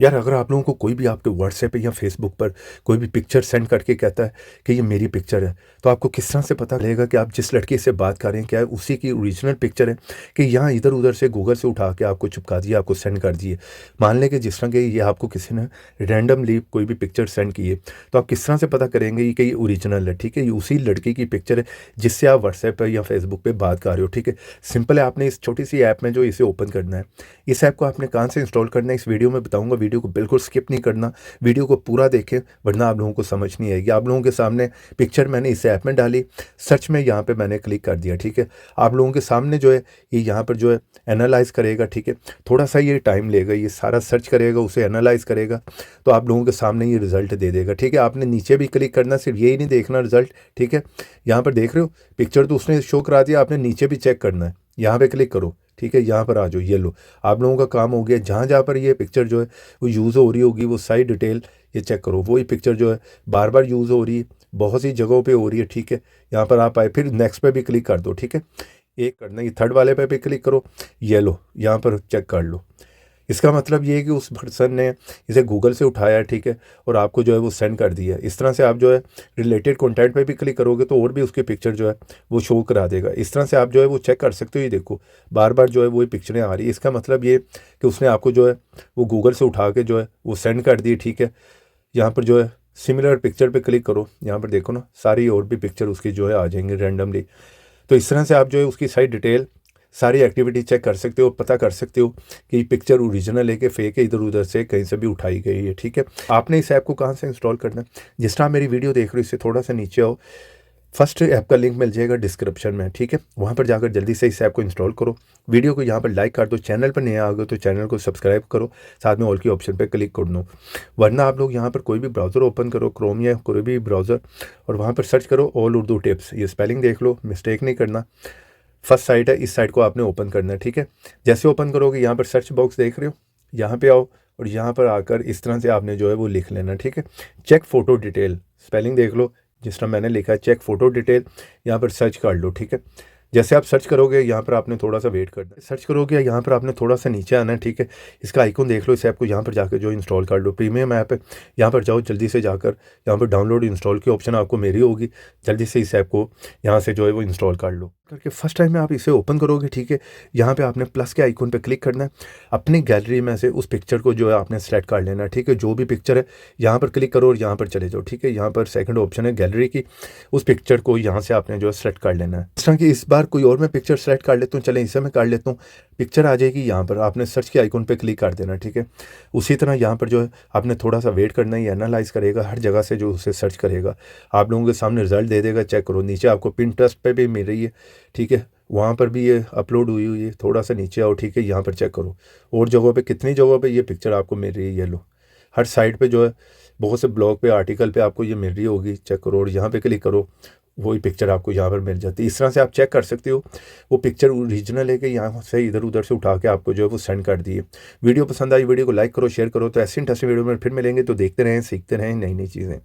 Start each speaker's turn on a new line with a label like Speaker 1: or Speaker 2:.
Speaker 1: यार अगर आप लोगों को कोई भी आपके व्हाट्सएप पे या फेसबुक पर कोई भी पिक्चर सेंड करके कहता है कि ये मेरी पिक्चर है, तो आपको किस तरह से पता लगेगा कि आप जिस लड़के से बात कर रहे हैं क्या है उसी की ओरिजिनल पिक्चर है कि यहाँ इधर उधर से गूगल से उठा के आपको चिपका दिया, आपको सेंड कर दिए। मान लें कि जिस तरह के ये आपको किसी ने रैंडमली कोई भी पिक्चर सेंड की है, तो आप किस तरह से पता करेंगे कि ये ओरिजिनल है। ठीक है, ये उसी लड़की की पिक्चर है जिससे आप व्हाट्सएप पर या फेसबुक पर बात कर रहे हो। ठीक है, सिंपल है, आपने इस छोटी सी ऐप में जो इसे ओपन करना है, इस ऐप को आपने कहाँ से इंस्टॉल करना है इस वीडियो में बताऊंगा। वीडियो को बिल्कुल स्किप नहीं करना, वीडियो को पूरा देखें, वरना आप लोगों को समझ नहीं आएगी। आप लोगों के सामने पिक्चर मैंने इस ऐप में डाली, सर्च में यहाँ पे मैंने क्लिक कर दिया। ठीक है, आप लोगों के सामने जो है ये यहाँ पर जो है एनालाइज करेगा। ठीक है, थोड़ा सा ये टाइम लेगा, ये सारा सर्च करेगा, उसे एनालाइज करेगा, तो आप लोगों के सामने ये रिजल्ट दे देगा। ठीक है, आपने नीचे भी क्लिक करना, सिर्फ यही नहीं देखना रिजल्ट। ठीक है, यहाँ पर देख रहे हो पिक्चर तो उसने शो करा दिया, आपने नीचे भी चेक करना है, यहाँ पे क्लिक करो। ठीक है, यहाँ पर आ जाओ, ये लो, आप लोगों का काम हो गया। जहाँ जहाँ पर ये पिक्चर जो है वो यूज़ हो रही होगी, वो सारी डिटेल ये चेक करो। वही पिक्चर जो है बार बार यूज़ हो रही है, बहुत सी जगहों पे हो रही है। ठीक है, यहाँ पर आप आए, फिर नेक्स्ट पे भी क्लिक कर दो। ठीक है, एक करना, ये थर्ड वाले पे भी क्लिक करो, ये लो, यहाँ पर चेक कर लो। इसका मतलब ये है कि उस पर्सन ने इसे गूगल से उठाया। ठीक है, और आपको जो है वो सेंड कर दिया। इस तरह से आप जो है रिलेटेड कंटेंट पे भी क्लिक करोगे तो और भी उसकी पिक्चर जो है वो शो करा देगा। इस तरह से आप जो है वो चेक कर सकते हो। ये देखो बार बार जो है वही पिक्चरें आ रही है। इसका मतलब ये कि उसने आपको जो है वो गूगल से उठा के जो है वो सेंड कर दी। ठीक है, यहाँ पर जो है सिमिलर पिक्चर पे क्लिक करो, यहाँ पर देखो ना सारी और भी पिक्चर उसकी जो है आ जाएंगे रैंडमली। तो इस तरह से आप जो है उसकी सारी डिटेल, सारी एक्टिविटी चेक कर सकते हो, पता कर सकते हो कि ये पिक्चर ओरिजिनल है कि फेक है, इधर उधर से कहीं से भी उठाई गई है। ठीक है, आपने इस ऐप को कहाँ से इंस्टॉल करना है, जिस तरह मेरी वीडियो देख रहे हो इससे थोड़ा सा नीचे आओ, फर्स्ट ऐप का लिंक मिल जाएगा डिस्क्रिप्शन में। ठीक है, वहाँ पर जाकर जल्दी से इस ऐप को इंस्टॉल करो, वीडियो को यहाँ पर लाइक कर दो, चैनल पर नए आ गए तो चैनल को सब्सक्राइब करो, साथ में ऑल की ऑप्शन पर क्लिक कर दो। वरना आप लोग यहाँ पर कोई भी ब्राउज़र ओपन करो, क्रोम या कोई भी ब्राउज़र, और वहाँ पर सर्च करो ऑल उर्दू टिप्स। ये स्पेलिंग देख लो, मिस्टेक नहीं करना। फर्स्ट साइट है, इस साइट को आपने ओपन करना है। ठीक है, जैसे ओपन करोगे यहाँ पर सर्च बॉक्स देख रहे हो, यहाँ पे आओ और यहाँ पर आकर इस तरह से आपने जो है वो लिख लेना। ठीक है, चेक फ़ोटो डिटेल, स्पेलिंग देख लो जिस तरह मैंने लिखा है, चेक फ़ोटो डिटेल, यहाँ पर सर्च कर लो। ठीक है, जैसे आप सर्च करोगे यहाँ पर आपने थोड़ा सा वेट करना है, सर्च करोगे यहाँ पर आपने थोड़ा सा नीचे आना है। ठीक है, इसका आइकन देख लो, इस ऐप को यहाँ पर जाकर जो इंस्टॉल कर लो, प्रीमियम ऐप है। यहाँ पर जाओ जल्दी से जाकर, यहाँ पर डाउनलोड इंस्टॉल की ऑप्शन आपको मेरी होगी, जल्दी से इस ऐप को यहाँ से जो है वो इंस्टॉल कर लो करके फर्स्ट टाइम में आप इसे ओपन करोगे। ठीक है, यहाँ पे आपने प्लस के आइकन पे क्लिक करना है, अपनी गैलरी में से उस पिक्चर को जो है आपने सेलेक्ट कर लेना है। ठीक है, जो भी पिक्चर है यहाँ पर क्लिक करो और यहाँ पर चले जाओ। ठीक है, यहाँ पर सेकंड ऑप्शन है गैलरी की, उस पिक्चर को यहाँ से आपने जो है सेलेक्ट कर लेना है। इस तरह की इस बार कोई और मैं पिक्चर सेलेक्ट कर लेता हूँ, चले इसे मैं कर लेता हूँ, पिक्चर आ जाएगी यहाँ पर, आपने सर्च के आइकन पे क्लिक कर देना। ठीक है, उसी तरह यहाँ पर जो है आपने थोड़ा सा वेट करना है, ये एनालाइज करेगा हर जगह से जो उसे सर्च करेगा, आप लोगों के सामने रिजल्ट दे देगा। चेक करो, नीचे आपको पिंटरेस्ट पे भी मिल रही है। ठीक है, वहाँ पर भी ये अपलोड हुई हुई है, थोड़ा सा नीचे आओ। ठीक है, यहाँ पर चेक करो और जगहों पे कितनी जगहों पे ये पिक्चर आपको मिल रही है, ये लो, हर साइट पे जो है बहुत से ब्लॉग पे, आर्टिकल पे आपको ये मिल रही होगी। चेक करो और यहाँ पे क्लिक करो, वही पिक्चर आपको यहाँ पर मिल जाती है। इस तरह से आप चेक कर सकते हो वो पिक्चर ओरिजिनल है कि यहाँ से इधर उधर से उठा के आपको जो है वो सेंड कर दिए। वीडियो पसंद आई, वीडियो को लाइक करो, शेयर करो। तो ऐसी इंटरेस्टिंग वीडियो में फिर मिलेंगे, तो देखते रहें, सीखते रहें नई नई चीज़ें।